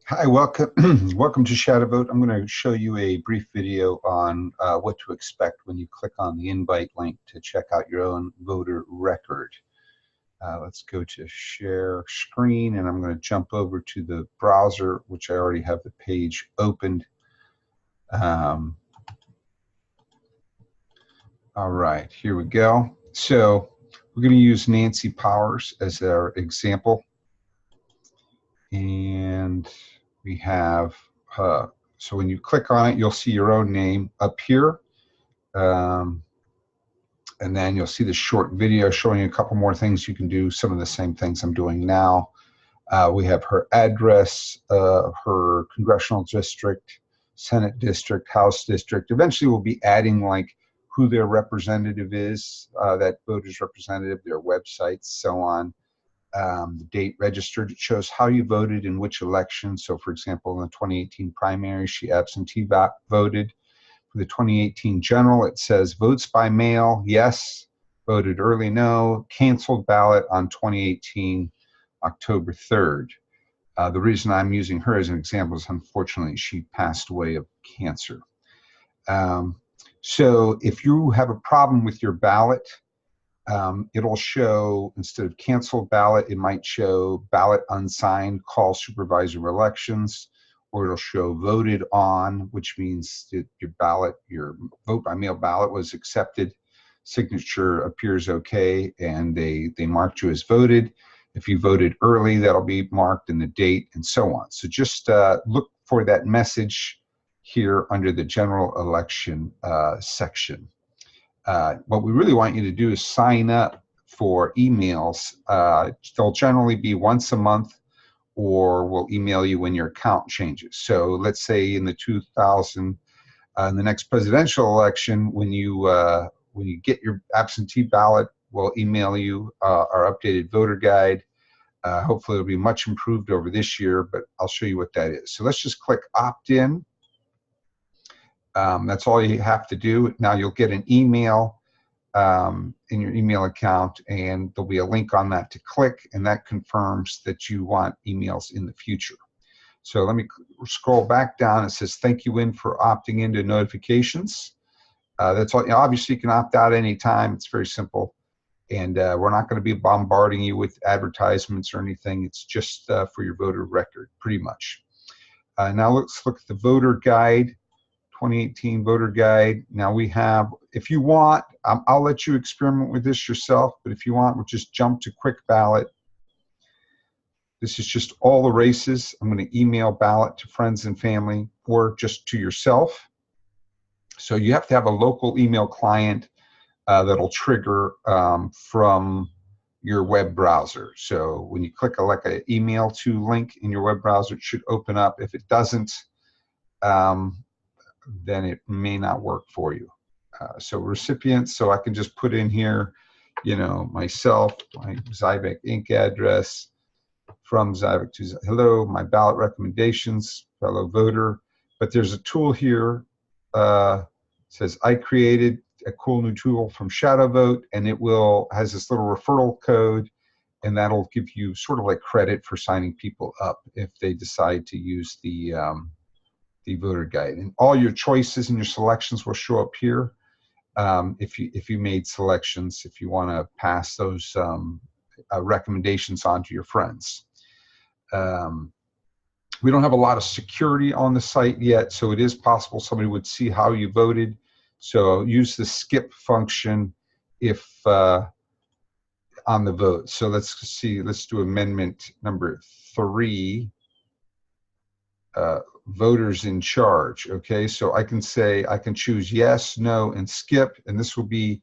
Hi, welcome. Welcome to ShadowVote. I'm going to show you a brief video on what to expect when you click on the invite link to check out your own voter record. Let's go to share screen, and I'm going to jump over to the browser, which I already have the page opened. All right, here we go. So we're going to use Nancy Powers as our example. And we have, so when you click on it, you'll see your own name up here. And then you'll see the short video showing you a couple more things you can do, some of the same things I'm doing now. We have her address, her congressional district, Senate district, House district. Eventually we'll be adding like who their representative is, that voter's representative, their websites, so on. The date registered, it shows how you voted in which election. So for example, in the 2018 primary, she absentee voted. For the 2018 general, it says votes by mail, yes. Voted early, no. Canceled ballot on 2018, October 3rd. The reason I'm using her as an example is unfortunately she passed away of cancer. So if you have a problem with your ballot, it'll show, instead of canceled ballot, it might show ballot unsigned, call supervisor elections, or it'll show voted on, which means that your ballot, your vote by mail ballot was accepted, signature appears okay, and they marked you as voted. If you voted early, that'll be marked in the date, and so on. So just look for that message here under the general election section. What we really want you to do is sign up for emails. They'll generally be once a month, or we'll email you when your account changes. So let's say in the in the next presidential election, when you get your absentee ballot, we'll email you our updated voter guide. Hopefully it'll be much improved over this year, but I'll show you what that is. So let's just click opt-in. That's all you have to do. Now you'll get an email in your email account, and there'll be a link on that to click, and that confirms that you want emails in the future. So let me scroll back down. It says, thank you for opting into notifications. That's all. Obviously, you can opt out anytime. It's very simple. And we're not going to be bombarding you with advertisements or anything. It's just for your voter record, pretty much. Now let's look at the voter guide. 2018 voter guide. Now we have, if you want, I'll let you experiment with this yourself, but if you want, we'll just jump to quick ballot. This is just all the races. I'm going to email ballot to friends and family, or just to yourself. So you have to have a local email client that'll trigger from your web browser. So when you click like an email to link in your web browser, it should open up. If it doesn't, then it may not work for you. So recipients, so I can just put in here, you know, myself, my Zybeck Inc. address, from Zybeck to hello, my ballot recommendations, fellow voter. But there's a tool here, says I created a cool new tool from ShadowVote, and it has this little referral code, and that'll give you sort of like credit for signing people up if they decide to use the voter guide. And all your choices and your selections will show up here if you made selections, if you want to pass those recommendations on to your friends. We don't have a lot of security on the site yet, so it is possible somebody would see how you voted. So use the skip function if on the vote. So let's do amendment number 3. Voters in charge. Okay, so I can choose yes, no, and skip, and this will be,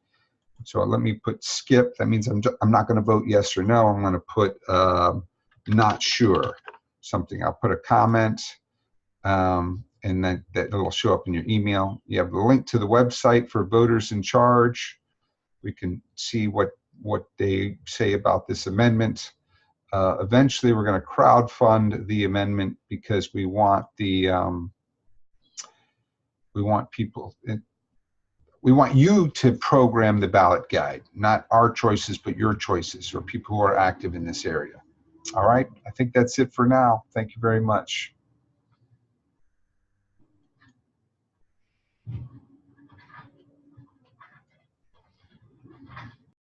so let me put skip. That means I'm not going to vote yes or no. I'm going to put not sure something. I'll put a comment, and then it'll show up in your email. You have the link to the website for voters in charge. We can see what they say about this amendment. Eventually, we're going to crowdfund the amendment because we want you to program the ballot guide, not our choices, but your choices, or people who are active in this area. All right, I think that's it for now. Thank you very much.